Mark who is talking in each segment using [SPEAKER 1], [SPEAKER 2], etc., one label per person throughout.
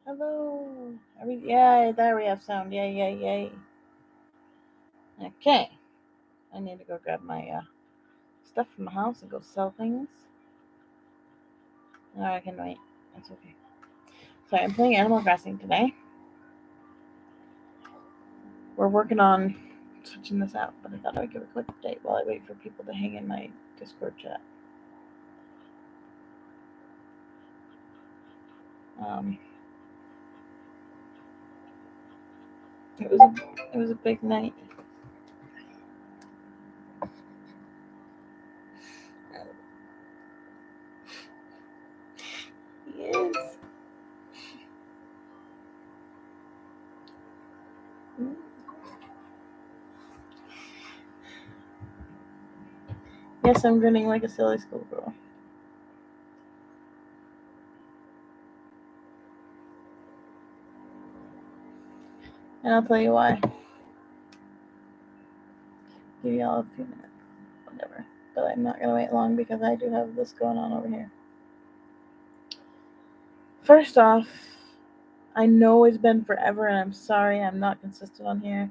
[SPEAKER 1] Hello. Yay, there we have sound. Yay, yay, yay. Okay. I need to go grab my stuff from the house and go sell things. Or I can wait. That's okay. Sorry, I'm playing Animal Crossing today. We're working on switching this out, but I thought I would give a quick update while I wait for people to hang in my Discord chat. Um, it was a big night. Yes. Yes, I'm grinning like a silly schoolgirl. And I'll tell you why. Give y'all a few minutes. Whatever. But I'm not going to wait long because I do have this going on over here. First off, I know it's been forever and I'm sorry I'm not consistent on here.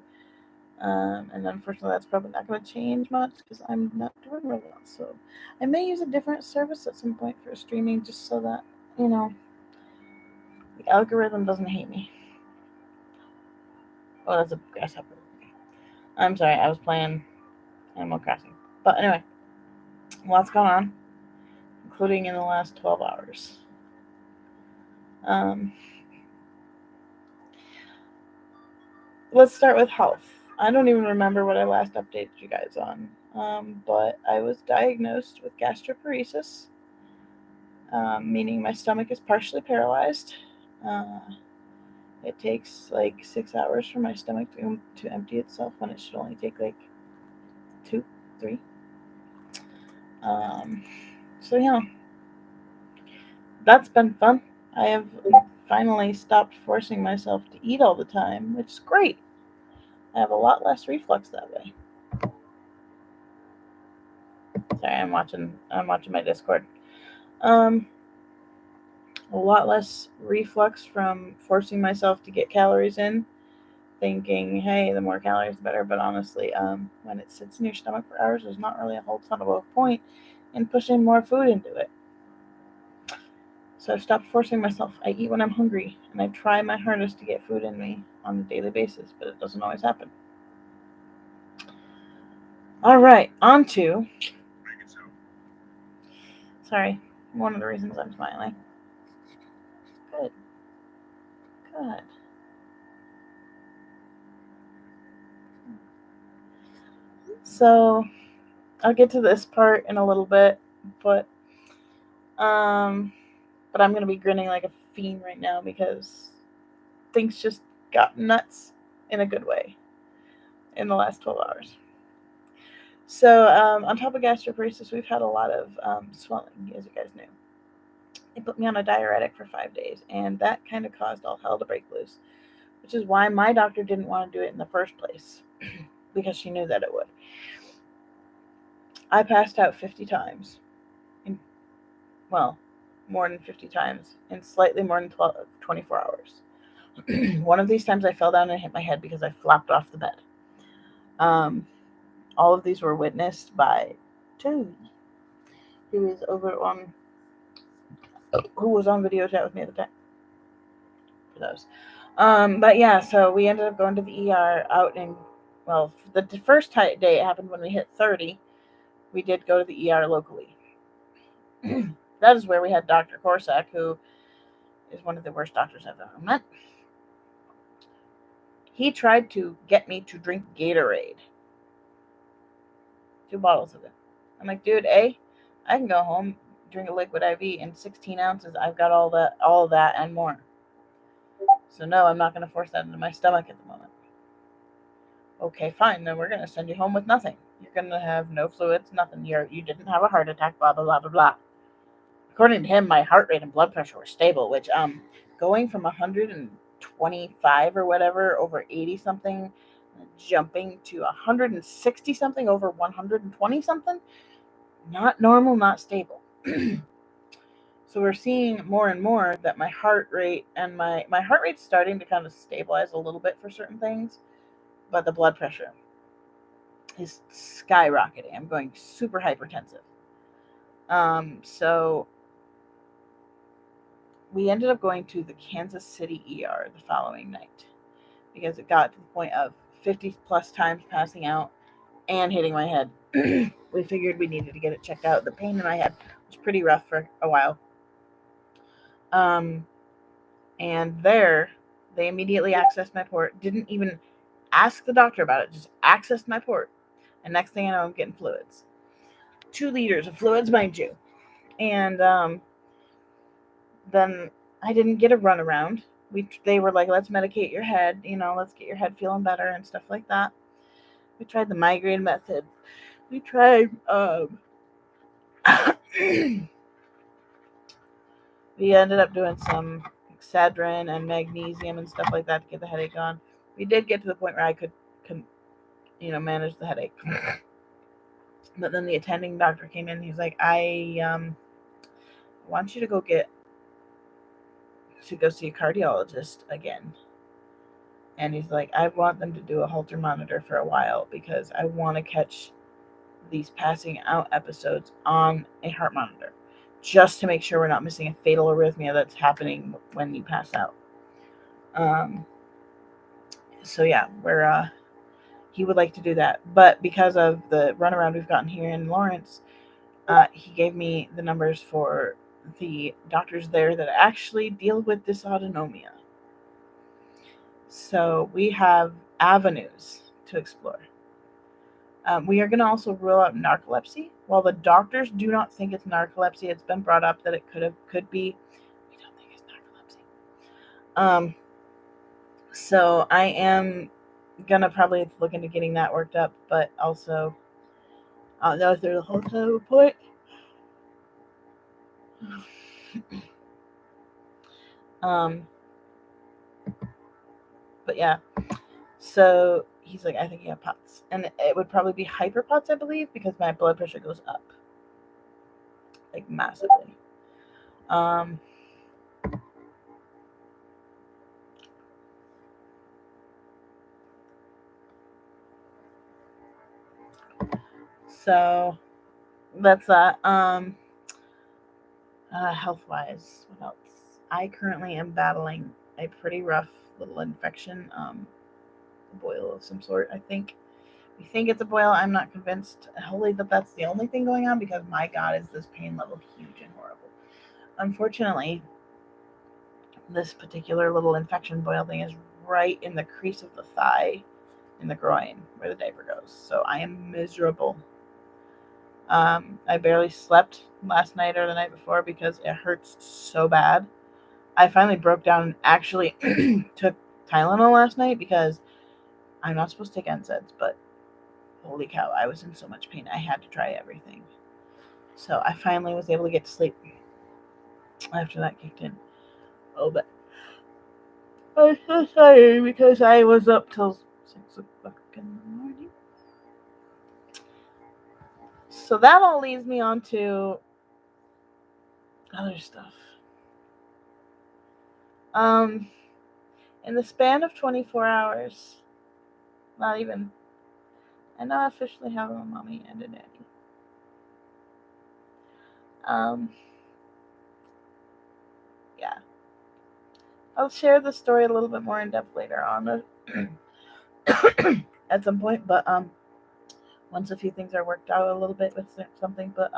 [SPEAKER 1] And unfortunately, that's probably not going to change much because I'm not doing really well. So I may use a different service at some point for streaming just so that, the algorithm doesn't hate me. Oh, that's a grasshopper. I'm sorry, I was playing Animal Crossing. But anyway, lots going on, including in the last 12 hours. Um, let's start with health. I don't even remember what I last updated you guys on, but I was diagnosed with gastroparesis, meaning my stomach is partially paralyzed. Uh, it takes like 6 hours for my stomach to empty itself when it should only take like 2, 3. Um, so yeah, that's been fun. I have finally stopped forcing myself to eat all the time, which is great. I have a lot less reflux that way. Sorry, I'm watching my Discord. Um, a lot less reflux from forcing myself to get calories in, thinking, hey, the more calories the better. But honestly, when it sits in your stomach for hours, there's not really a whole ton of a point in pushing more food into it. So I've stopped forcing myself. I eat when I'm hungry, and I try my hardest to get food in me on a daily basis, but it doesn't always happen. All right, on to. Sorry, one of the reasons I'm smiling. Good, good. So I'll get to this part in a little bit, but um, but I'm gonna be grinning like a fiend right now because things just got nuts in a good way in the last 12 hours. So on top of gastroparesis, we've had a lot of swelling, as you guys knew. They put me on a diuretic for 5 days, and that kind of caused all hell to break loose, which is why my doctor didn't want to do it in the first place because she knew that it would. I passed out 50 times. In, well, more than 50 times in slightly more than 24 hours. One of these times I fell down and hit my head because I flopped off the bed. Um, all of these were witnessed by Toby, who was on video chat with me at the time. For those. But yeah, so we ended up going to the ER out in, well, the first day it happened when we hit 30. We did go to the ER locally. That is where we had Dr. Korsak, who is one of the worst doctors I've ever met. He tried to get me to drink Gatorade. 2 bottles of it. I'm like, dude, I can go home, drink a liquid IV in 16 ounces. I've got all of that and more. So no, I'm not going to force that into my stomach at the moment. Okay, fine. Then we're going to send you home with nothing. You're going to have no fluids, nothing. You didn't have a heart attack, blah, blah, blah, blah, blah. According to him, my heart rate and blood pressure were stable, which, going from 125 or whatever over 80 something, jumping to 160 something over 120 something, not normal, not stable. So we're seeing more and more that my heart rate and my heart rate's starting to kind of stabilize a little bit for certain things, but the blood pressure is skyrocketing. I'm going super hypertensive. So we ended up going to the Kansas City ER the following night because it got to the point of 50 plus times passing out and hitting my head. We figured we needed to get it checked out. The pain in my head was pretty rough for a while. Um, and there, they immediately accessed my port. Didn't even ask the doctor about it. Just accessed my port. And next thing I know, I'm getting fluids. 2 liters of fluids, mind you. And then I didn't get a runaround. They were like, let's medicate your head. Let's get your head feeling better and stuff like that. We tried the migraine method. We tried we ended up doing some Excedrin and magnesium and stuff like that to get the headache gone. We did get to the point where I could manage the headache. But then the attending doctor came in. He's like, I want you to go see a cardiologist again. And he's like, I want them to do a Holter monitor for a while because I want to catch these passing out episodes on a heart monitor just to make sure we're not missing a fatal arrhythmia that's happening when you pass out. So yeah, he would like to do that. But because of the runaround we've gotten here in Lawrence, he gave me the numbers for the doctors there that actually deal with dysautonomia. So we have avenues to explore. We are going to also rule out narcolepsy. While the doctors do not think it's narcolepsy, it's been brought up that it could be. We don't think it's narcolepsy. So I am going to probably look into getting that worked up, but also I'll go through the whole time report. But yeah, so he's like, I think you have POTS. And it would probably be hyperPOTS, I believe, because my blood pressure goes up. Like, massively. So, that's that. Health-wise, what else? I currently am battling a pretty rough little infection, a boil of some sort, I think. We think it's a boil. I'm not convinced wholly that that's the only thing going on because, my God, is this pain level huge and horrible. Unfortunately, this particular little infection boil thing is right in the crease of the thigh in the groin where the diaper goes. So I am miserable. I barely slept last night or the night before because it hurts so bad. I finally broke down and actually took Tylenol last night because I'm not supposed to take NSAIDs, but holy cow, I was in so much pain. I had to try everything. So I finally was able to get to sleep after that kicked in. Oh, but I'm so sorry because I was up till 6 o'clock in the morning. So that all leads me on to other stuff. In the span of 24 hours, not even, I now officially have a mommy and a daddy. Yeah. I'll share the story a little bit more in depth later on at some point, but once a few things are worked out a little bit with something, but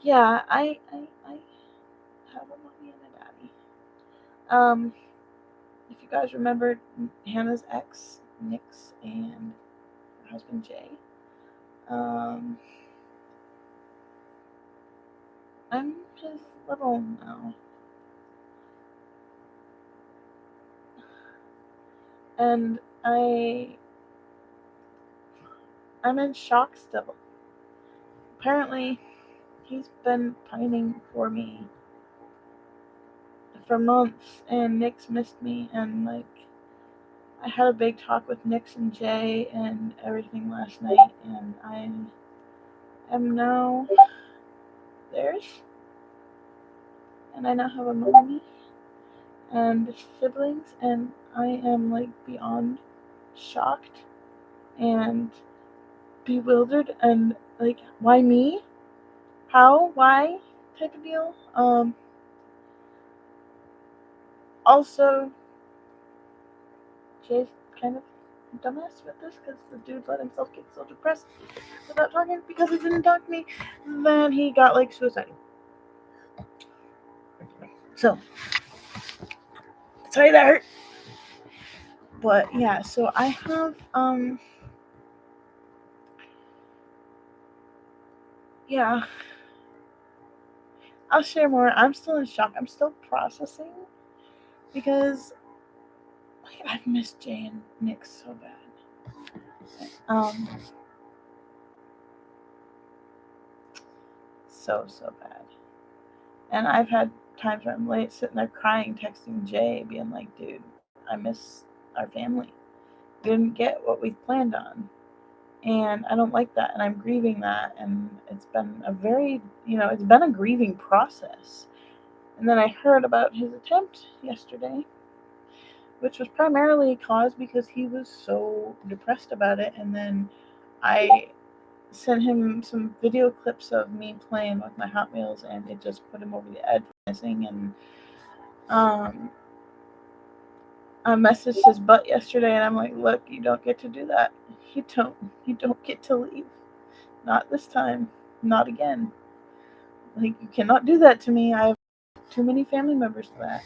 [SPEAKER 1] yeah, I have a mommy and a daddy. If you guys remember Hannah's ex, Nix, and her husband Jay, I'm his little now. And I'm in shock still. Apparently, he's been pining for me for months, and Nix missed me, and like, I had a big talk with Nix and Jay and everything last night, and I am now theirs. and I now have a mommy and siblings, and I am like beyond shocked and bewildered and like, why me? How? Why? Type of deal. Also, Jay's kind of dumbass with this because the dude let himself get so depressed without talking because he didn't talk to me. Then he got like suicidal. So sorry that hurt. But yeah, so I have yeah. I'll share more. I'm still in shock. I'm still processing because like, I've missed Jay and Nick so bad. So bad. And I've had times where I'm late sitting there crying, texting Jay, being like, dude, I miss our family. We didn't get what we planned on. And I don't like that. And I'm grieving that. And it's been a very, it's been a grieving process. And then I heard about his attempt yesterday, which was primarily caused because he was so depressed about it. And then I sent him some video clips of me playing with my Hot Wheels, and it just put him over the edge missing. And I messaged his butt yesterday, and I'm like, look, you don't get to do that. You don't get to leave. Not this time. Not again. Like, you cannot do that to me. I have too many family members for that.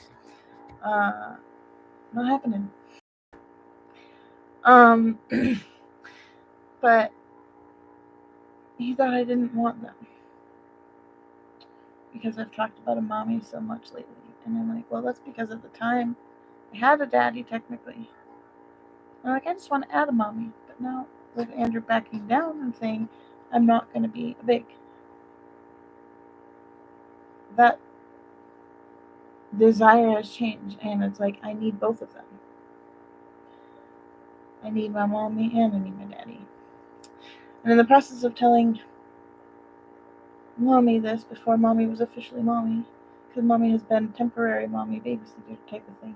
[SPEAKER 1] Not happening. But he thought I didn't want them because I've talked about a mommy so much lately. And I'm like, well, that's because at the time I had a daddy technically. I'm like, I just want to add a mommy. But now with Andrew backing down and saying I'm not going to be a big, that desire has changed, and it's like I need both of them. I need my mommy and I need my daddy. And in the process of telling mommy this before mommy was officially mommy, because mommy has been temporary mommy babysitter type of thing,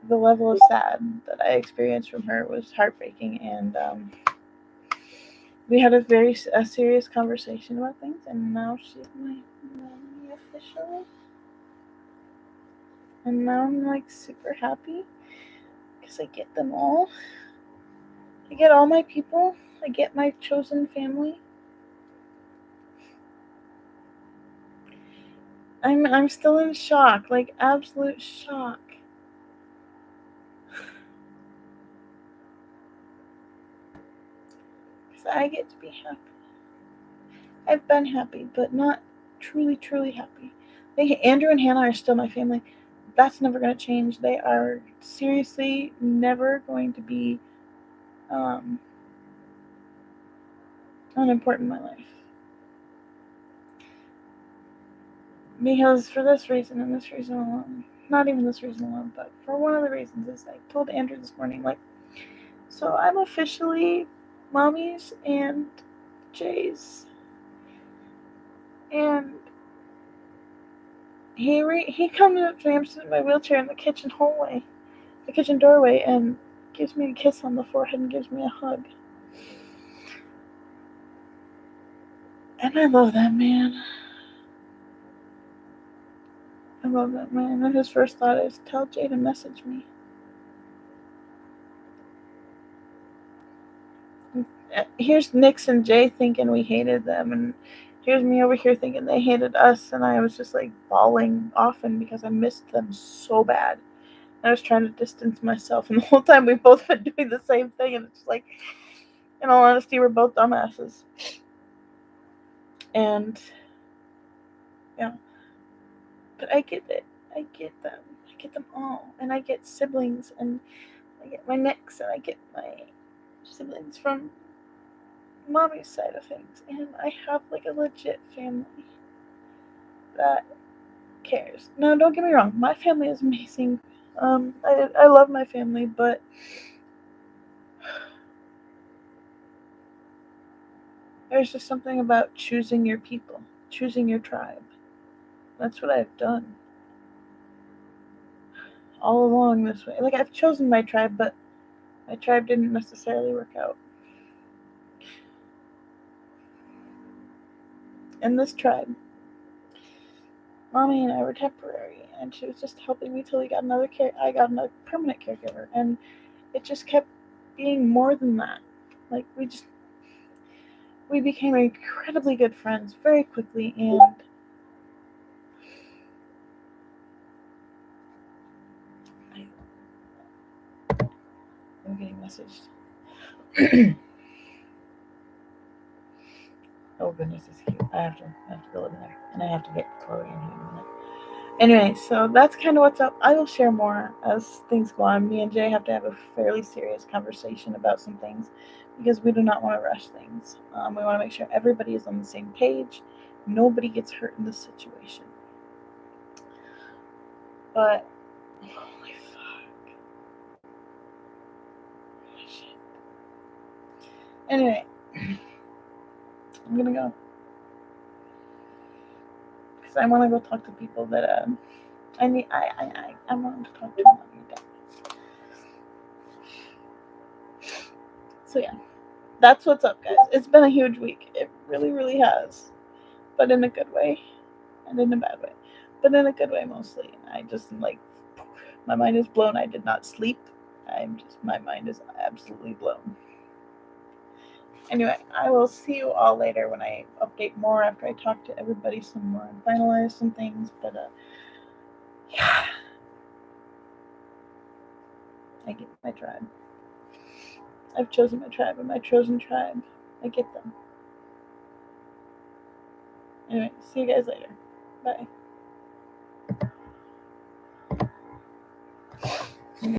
[SPEAKER 1] the level of sad that I experienced from her was heartbreaking. And we had a serious conversation about things, and now she's my mommy officially. And now I'm like super happy because I get them all. I get all my people. I get my chosen family. I'm still in shock, like absolute shock. Because I get to be happy. I've been happy, but not truly happy. Andrew and Hannah are still my family. That's never going to change. They are seriously never going to be um, unimportant in my life. Because for this reason and this reason alone, not even this reason alone, but for one of the reasons is I told Andrew this morning, like, so I'm officially mommy's and Jay's. And he comes up to me, I'm sitting in my wheelchair in the kitchen doorway, and gives me a kiss on the forehead and gives me a hug. And I love that man. I love that man. And his first thought is, tell Jay to message me. Here's Nix and Jay thinking we hated them, and here's me over here thinking they hated us, and I was just like bawling often because I missed them so bad. I was trying to distance myself, and the whole time we've both been doing the same thing, and it's like, in all honesty, we're both dumbasses. And yeah, but I get it. I get them. I get them all, and I get siblings, and I get my Nix, and I get my siblings from mommy's side of things, and I have like a legit family that cares. Now, don't get me wrong, my family is amazing. I love my family, but there's just something about choosing your people, choosing your tribe. That's what I've done all along this way. Like, I've chosen my tribe, but my tribe didn't necessarily work out. In this tribe, Mommy and I were temporary, and she was just helping me till I got another permanent caregiver, and it just kept being more than that. Like, we became incredibly good friends very quickly, and I'm getting messaged. Oh goodness, it's cute. I have to go in there, and I have to get Chloe in here in a minute. Anyway, so that's kind of what's up. I will share more as things go on. Me and Jay have to have a fairly serious conversation about some things because we do not want to rush things. We want to make sure everybody is on the same page. Nobody gets hurt in this situation. But holy fuck. Shit. Anyway, I'm gonna go because I want to go talk to people that I want to talk to them. So yeah, that's what's up, guys. It's been a huge week. It really, really has, but in a good way, and in a bad way, but in a good way mostly. I just am like, my mind is blown. I did not sleep. My mind is absolutely blown. Anyway, I will see you all later when I update more after I talk to everybody some more and finalize some things. But yeah, I get my tribe. I've chosen my tribe, and my chosen tribe, I get them. Anyway, see you guys later. Bye.